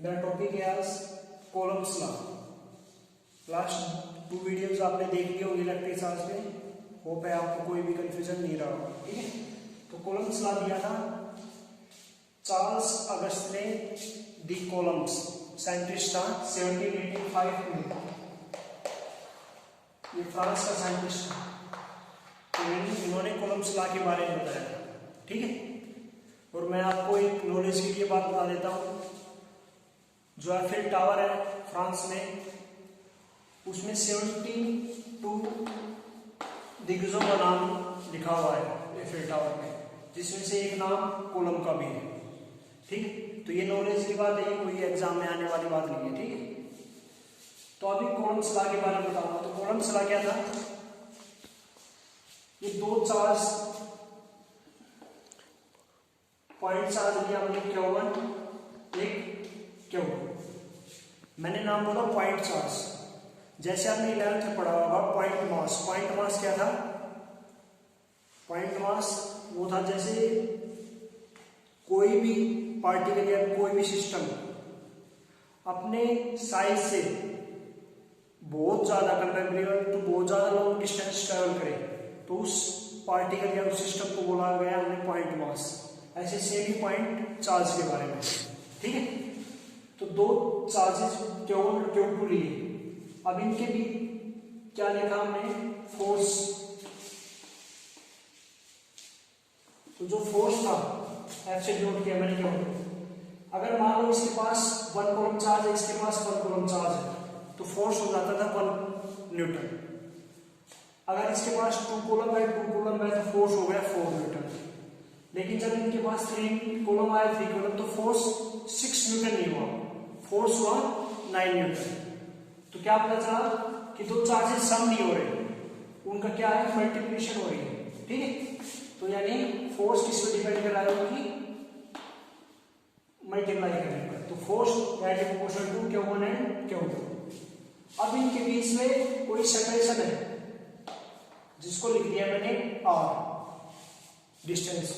मेरा टॉपिक है आज कोलम्ब्स लॉ। लास्ट 2 वीडियोस आपने देख लिए होंगे इलेक्ट्रिक चार्ज पे। होप है आपको कोई भी कंफ्यूजन नहीं रहा होगा। ठीक है, तो कोलम्ब्स लॉ दिया था चार्ल्स अगस्त ने दी कोलम्ब्स, साइंटिस्ट था 1785 में। ये फ्रांस का साइंटिस्ट था, तो इन्होंने कोलम्ब्स लॉ के बारे में बताया था। ठीक है, और मैं आपको एक नॉलेज के लिए बात बता देता हूँ। जो एफिल टावर है फ्रांस में, उसमें 72 दिग्गजों का नाम लिखा हुआ है एफिल टावर में, जिसमें से एक नाम कोलम्ब का भी है। ठीक है, तो ये नॉलेज की बात है, कोई एग्जाम में आने वाली बात नहीं है। ठीक है, तो अभी कोलम्ब्स लॉ के बारे में बताऊंगा। तो कोलम्ब्स लॉ क्या था? ये दो चार्ज पॉइंट चार्ज लिया हमने, Q1 एक Q2। मैंने नाम बोला पॉइंट चार्ज। जैसे आपने 11th में पढ़ा होगा पॉइंट मास। पॉइंट मास क्या था? पॉइंट मास वो था जैसे कोई भी पार्टिकल या कोई भी सिस्टम अपने साइज से बहुत ज्यादा कंपेरेटिव टू बहुत ज्यादा लॉन्ग डिस्टेंस ट्रेवल करे, तो उस पार्टिकल या उस सिस्टम को बोला गया हमने पॉइंट मास। ऐसे सेम ही पॉइंट चार्ज के बारे में। ठीक है, तो दो चार्जेस Q1 और Q2 लिए। अब इनके भी क्या लिखा हमने? फोर्स। तो जो फोर्स था F से डिनोट किया मैंने Q1। अगर मान लो इसके पास 1 कूलम चार्ज है, इसके पास 1 कूलम चार्ज है, तो फोर्स हो जाता था 1 न्यूटन। अगर इसके पास 2 कूलम है, 2 कूलम है, तो फोर्स हो गया 4 न्यूटन। लेकिन जब इनके पास 3 कूलम आया, 3 कूलम, तो फोर्स 6 न्यूटन नहीं हुआ, फोर्स हुआ 9 न्यूटन। तो क्या पता चला कि दो चार्जेस सम नहीं हो रहे, उनका क्या है? मल्टीप्लिकेशन हो रही है। ठीक है, तो यानी फोर्स किस पे डिपेंड कर रहा है? उनकी मल्टीप्लाई करने पर। तो force that is proportional to Q1 and Q2। अब इनके बीच में कोई सेपरेशन है, जिसको लिख दिया मैंने R, डिस्टेंस।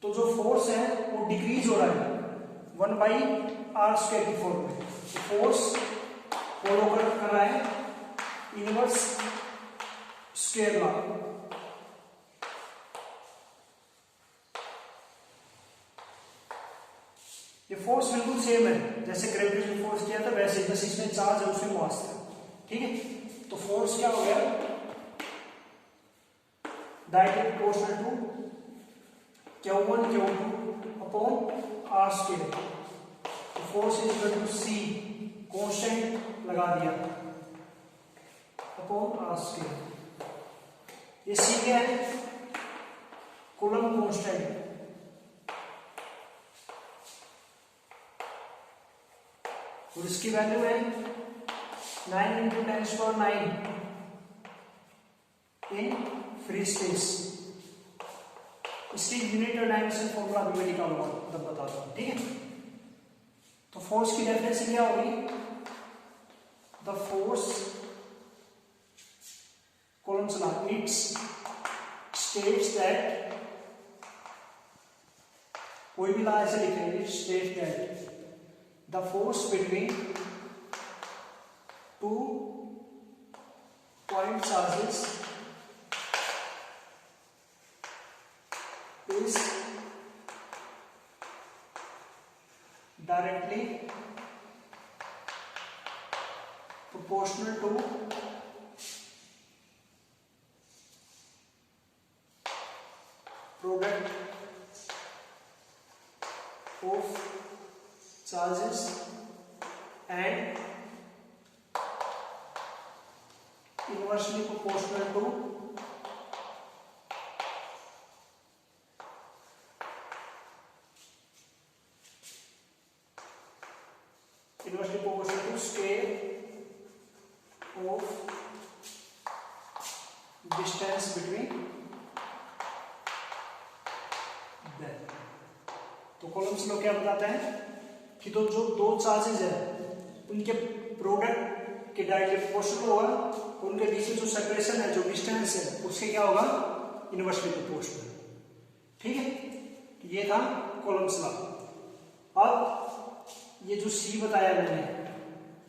तो जो फोर्स है वो डिक्रीज हो रहा है 1/r² की फॉर्म में। तो फोर्स फॉलो कर रहा है इनवर्स स्क्वायर लॉ। ये फोर्स बिल्कुल सेम है जैसे ग्रेविटेशनल फोर्स किया था, वैसे बस इसमें चार्ज है उसमें मास था। ठीक है, तो फोर्स क्या हो गया? That is proportional to Q1 Q2 upon r²। तो force is equal to C, constant लगा दिया, अपॉन r²। ये C क्या है? Coulomb constant. और इसकी वैल्यू है 9 × 10⁹ इन फ्री स्पेस। इसकी यूनिट और डायमेंशन फॉर्मूला अभी मैं निकालूंगा, तब बताता हूं। ठीक है, तो फोर्स की डेफिनेशन क्या होगी? The force Coulomb's law it's states that, कोई भी लॉ ऐसे लिखेंगे, state that the force between 2 point charges is directly proportional to product of charges and inversely proportional to inversely proportional to scale of distance between them। तो कोलम्ब्स law क्या बताता है कि तो जो दो चार्जेस है उनके प्रोडक्ट के डायरेक्टली प्रोपोर्शनल होगा, उनके बीच में जो सेपरेशन है, जो डिस्टेंस है, उसके क्या होगा? Inversely proportional. ठीक है, ये था कोलम्ब्स लॉ। अब ये जो सी बताया मैंने,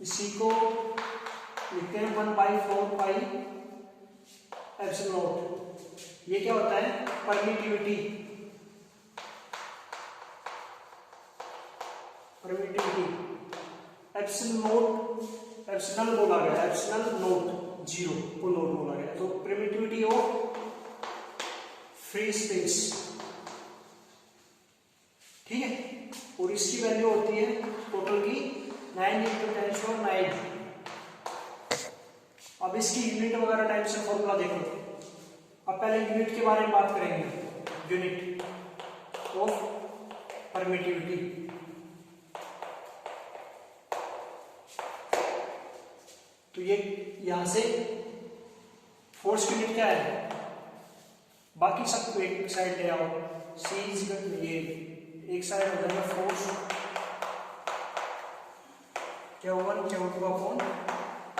इस सी को लिखते हैं 1/4 पाई एप्सिलॉन नॉट। ये क्या होता है? परमिटिविटी। एप्सिलॉन नॉट, एप्सिलॉन बोला गया, एप्सिलॉन नॉट 0 को नॉट बोला गया। तो परमिटिविटी ऑफ फ्री स्पेस, ठीक है। और इसकी वैल्यू होती है टोटल की 9 × 10⁹ अब इसकी यूनिट वगैरह टाइप से फॉर्मूला देखो। अब पहले यूनिट के बारे में बात करेंगे, यूनिट ऑफ परमिटिविटी। तो ये यहां से फोर्स की यूनिट क्या है? बाकी सबको एक साइड ले आओ, सी ये एक साइड हो जाएगा force Q1 Q2 upon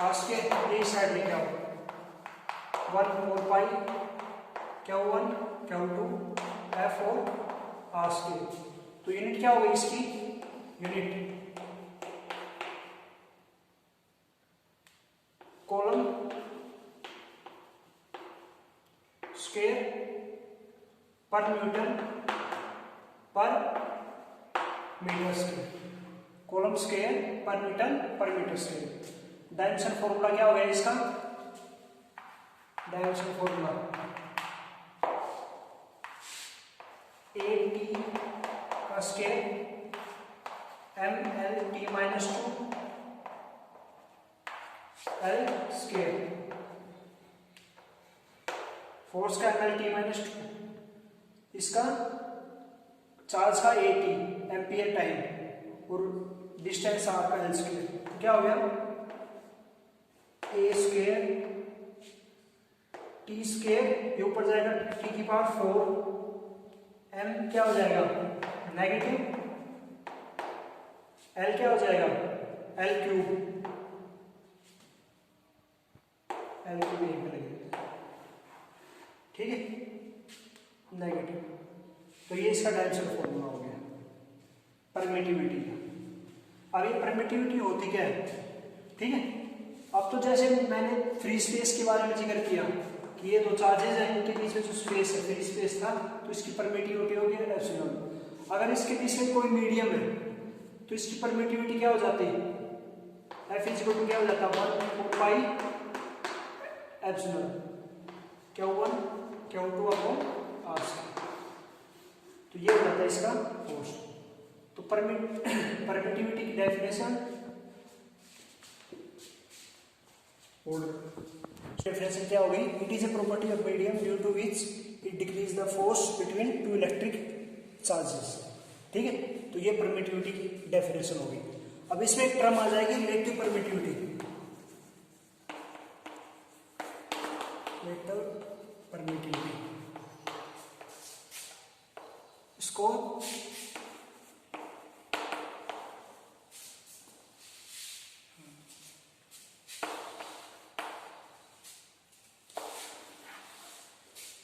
R square, एक साइड लेके आओ 1/4 पाई Q1 Q2 F और आर स्क्वायर। तो यूनिट क्या होगी इसकी? यूनिट कॉलम स्क्वायर पर न्यूटन पर मीटर स्क्वायर, कॉलम स्क्वायर पर न्यूटन पर मीटर स्क्वायर। डायमेंशन फॉर्मूला क्या हो गया इसका? डायमेंशन फॉर्मूला AT का square MLT - 2 L square, force का MLT - 2, इसका चार्ज का AT एम्पियर टाइम और डिस्टेंस आर का L स्क्वायर। तो क्या हो गया? A स्क्वायर T स्क्वायर, ये ऊपर जाएगा T की पावर 4, M क्या हो जाएगा? नेगेटिव, L क्या हो जाएगा? L क्यूब, L क्यूब यहीं पे लगेगा, ठीक है, नेगेटिव। तो ये इसका डायमेंशन फॉर्मूला हो गया परमिटिविटी का। अब ये परमिटिविटी होती क्या है, ठीक है। अब तो जैसे मैंने फ्री स्पेस के बारे में जिक्र किया कि ये दो चार्जेस हैं, इनके बीच में जो स्पेस है, फ्री स्पेस था, तो इसकी परमिटिविटी होगी एप्सिलॉन। अगर इसके बीच में कोई मीडियम है तो इसकी परमिटिविटी क्या हो जाती है? F = क्या हो जाता है? 1/4 pi epsilon Q1 Q2 upon R square. तो ये हो जाता है इसका फोर्स। तो परमिटिविटी की डेफिनेशन डेफिनेशन क्या होगी? It is a property of medium due to which it decrease the force between two electric charges, ठीक है। तो ये परमिटिविटी की डेफिनेशन होगी। अब इसमें एक टर्म आ जाएगी रिलेटिव परमिटिविटी। रिलेटिव परमिटिविटी, इसको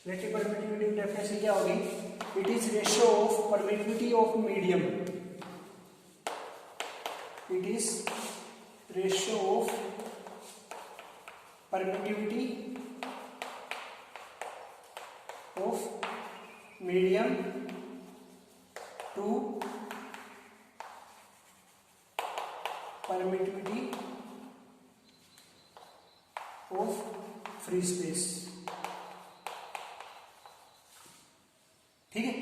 रिलेटिव परमिटिविटी की डेफिनेशन क्या होगी? It is ratio of permittivity of medium, it is ratio of permittivity of medium to permittivity of free space, ठीक है।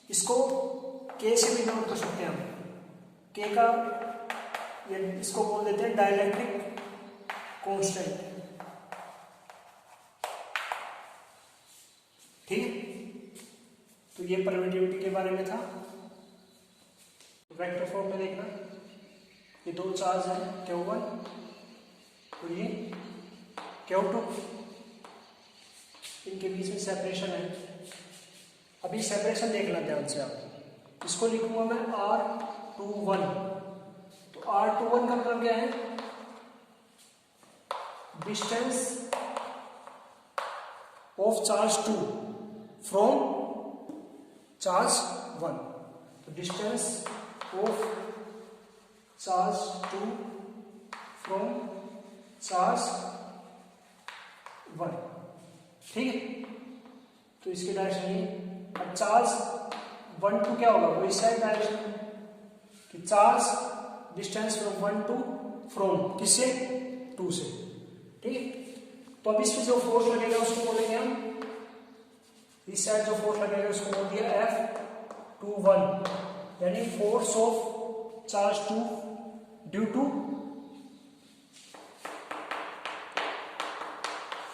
इसको K से भी नोट कर सकते हैं हम। K का इसको बोल देते हैं डाइलेक्ट्रिक कांस्टेंट, ठीक है। तो ये परमिटिविटी के बारे में था। वेक्टर फॉर्म में देखना, ये दो चार्ज है Q1 और ये Q2, इनके बीच में सेपरेशन है। अभी सेपरेशन देखना ध्यान से आप। इसको लिखूंगा मैं R21। तो R21 का मतलब क्या है? Distance of charge 2 from charge 1। तो distance of charge two from charge one, ठीक है। तो इसकी डायरेक्शन ये, अब चार्ज वन टू क्या होगा, वो इस साइड डायरेक्शन कि charge distance from one two from किससे, टू से, ठीक है। तो अब इसमें जो फोर्स लगेगा उसको बोलेंगे हम, इस साइड जो फोर्स लगेगा उसको बोल दिया F21, यानी force of charge two due to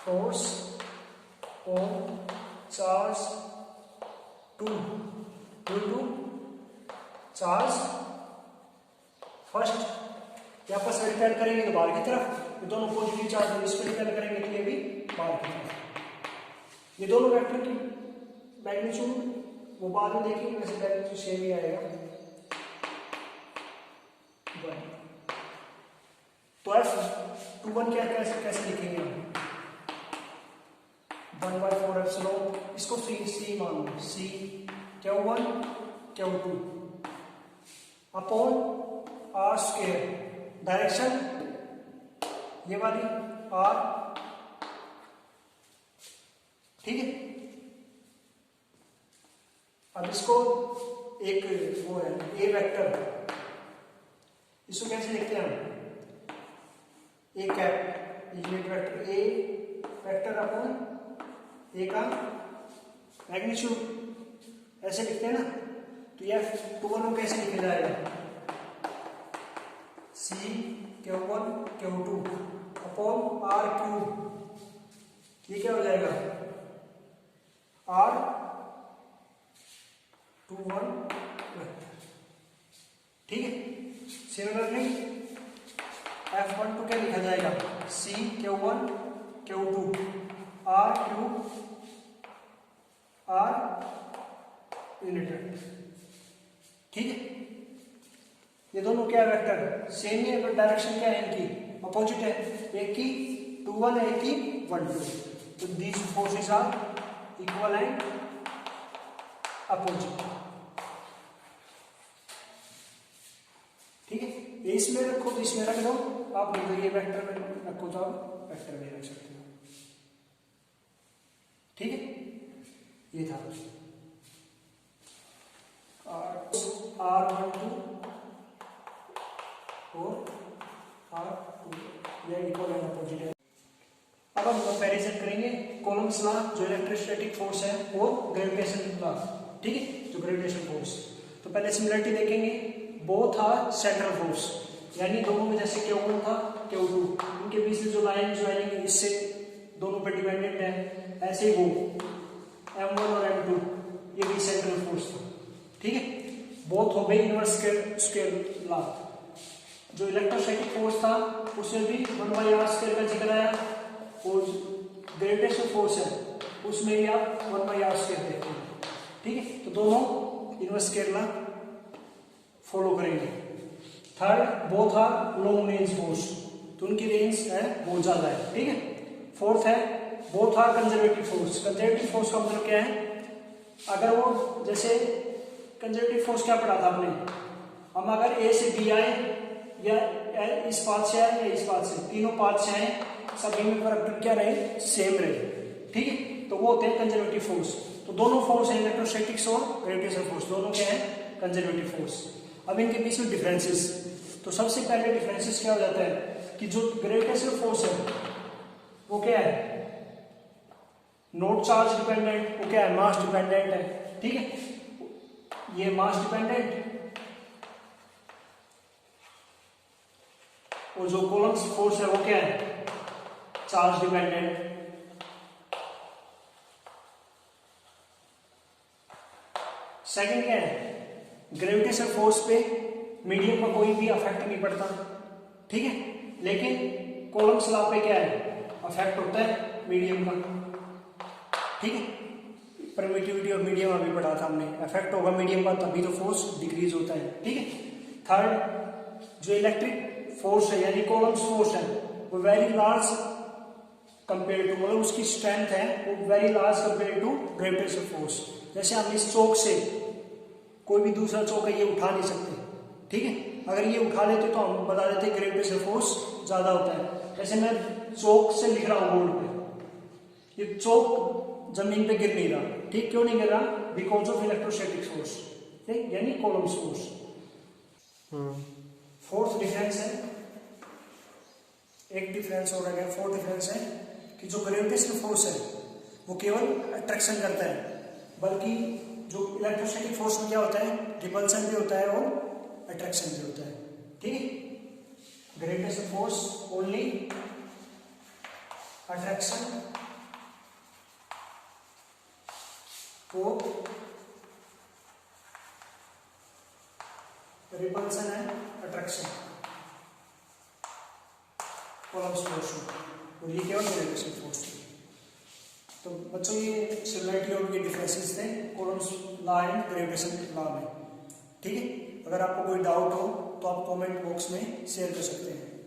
force on charge two due to charge first, यहाँ पर रिपेयर करेंगे तो बाहर की तरफ, ये दोनों पॉजिटिव चार्ज है, इस पर रिपेयर करेंगे तो ये भी बाहर की तरफ। ये दोनों वेक्टर की मैग्नीट्यूड वो बाद में देखेंगे, वैसे मैग्नीट्यूड सेम ही आएगा। तो F21 क्या कैसे लिखेंगे हम, 1/4 इसको सी मान लो, सी Q1 Q2 upon R square, direction ये वाली R, ठीक है। अब इसको एक वो है ए वेक्टर, इसको कैसे लिखते हैं हम, A cap, unit vector A vector upon A का मैग्नीट्यूड, ऐसे लिखते हैं ना। तो ये F21 को कैसे लिखा जाएगा, सी Q1 Q2 upon R cube, ये क्या हो जाएगा R21, ठीक है। सिमिलरली F12 क्या लिखा जाएगा, सी Q1 Q2 R cube R unit vector, ठीक है। ये दोनों क्या वेक्टर सेम है, बट डायरेक्शन क्या है इनकी, अपोजिट है, एक की 21 है, एक की 12। तो these forces are equal and opposite, ठीक है। ये इसमें रखो तो इसमें रख दो, आप नहीं तो ये वेक्टर में रखो तो आप वेक्टर में रख सकते हो, ठीक है। ये था R12 और R2, यह इक्वल एंड अपोजिट है। अब हम कंपैरिजन करेंगे कोलम्स लॉ जो इलेक्ट्रोस्टैटिक फोर्स है और ग्रेविटेशन लॉ, ठीक है, जो ग्रेविटेशन फोर्स। तो पहले सिमिलरिटी देखेंगे, बोथ आर सेंट्रल फोर्स, यानी दोनों में जैसे Q1 था Q2, उनके बीच में जो लाइन जो आएंगे इससे दोनों पर डिपेंडेंट है, ऐसे ही वो M1 और M2 ये भी सेंट्रल फोर्स था, ठीक है। बोथ हो गए इनवर्स स्क्वायर लॉ। जो इलेक्ट्रोस्टैटिक फोर्स था उसमें भी 1/r स्क्वायर का जिक्र आया, और ग्रेविटेशनल फोर्स है उसमें भी आप 1/r स्क्वायर देखते हैं, ठीक है। तो दोनों इनवर्स स्क्वायर लॉ फॉलो करेंगे। Third, both are long range force, तो उनकी रेंज है बहुत ज्यादा है, ठीक है। फोर्थ है both are conservative force. Conservative force का मतलब क्या है, अगर वो जैसे कंजर्वेटिव फोर्स क्या पढ़ा था आपने, हम अगर ए से बी आए या इस पाथ से आए या इस पाथ से, तीनों पाथ से आए, सभी में वर्क क्या रहे, सेम रहे, ठीक है। तो वो होते हैं कंजर्वेटिव फोर्स। तो दोनों फोर्स है इलेक्ट्रोस्टैटिक्स और ग्रेविटेशनल फोर्स, दोनों क्या है कंजर्वेटिव फोर्स। अब इनके बीच में डिफरेंसेस, तो सबसे पहले डिफरेंसेस क्या हो जाता है कि जो ग्रेविटेशनल फोर्स है वो क्या है, नॉट चार्ज डिपेंडेंट, वो क्या है मास डिपेंडेंट है, ठीक है। ये मास डिपेंडेंट, और जो कोलम्स फोर्स है वो क्या है चार्ज डिपेंडेंट। सेकंड क्या है, ग्रेविटेशनल फोर्स पे मीडियम का कोई भी अफेक्ट नहीं पड़ता, ठीक है। लेकिन कोलम्स लॉ पे क्या है, अफेक्ट होता है मीडियम का, ठीक है। परमिटिविटी और मीडियम अभी पढ़ा था हमने, अफेक्ट होगा मीडियम का तभी तो फोर्स डिक्रीज होता है, ठीक है। थर्ड, जो इलेक्ट्रिक फोर्स है यानी कोलम्स फोर्स है वो वेरी लार्ज कंपेयर टू, मतलब उसकी स्ट्रेंथ है वो very large compare to gravitational force. जैसे हम इस चौक से कोई भी दूसरा चौक है ये उठा नहीं सकते, ठीक है। अगर ये उठा लेते तो हम बता देते ग्रेविटेशनल फोर्स ज्यादा होता है। जैसे मैं चौक से लिख रहा हूँ बोर्ड पे, ये चौक जमीन पे गिर नहीं रहा, ठीक, क्यों नहीं गिर रहा? बिकॉज ऑफ इलेक्ट्रोस्टैटिक फोर्स, ठीक, यानी कौलम्ब्स फोर्स। फोर्थ डिफरेंस है, एक डिफरेंस और गया, फोर्थ डिफरेंस है कि जो ग्रेविटेशनल फोर्स है वो केवल अट्रैक्शन करता है, बल्कि जो इलेक्ट्रोस्टैटिक फोर्स में क्या होता है, रिपल्सन भी होता है और अट्रैक्शन भी होता है, ठीक है। ग्रेविटेशनल फोर्स ओनली अट्रैक्शन और रिपल्सन एंड अट्रैक्शन कौलम्ब्स फोर्स, और ये केवल ग्रेविटेशनल फोर्स। तो बच्चों ये सिमिलरिटी और ये डिफरेंसेस थे कौलम्ब्स लॉ एंड ग्रेविटेशन लॉ में, ठीक है। अगर आपको कोई डाउट हो तो आप कमेंट बॉक्स में शेयर कर सकते हैं।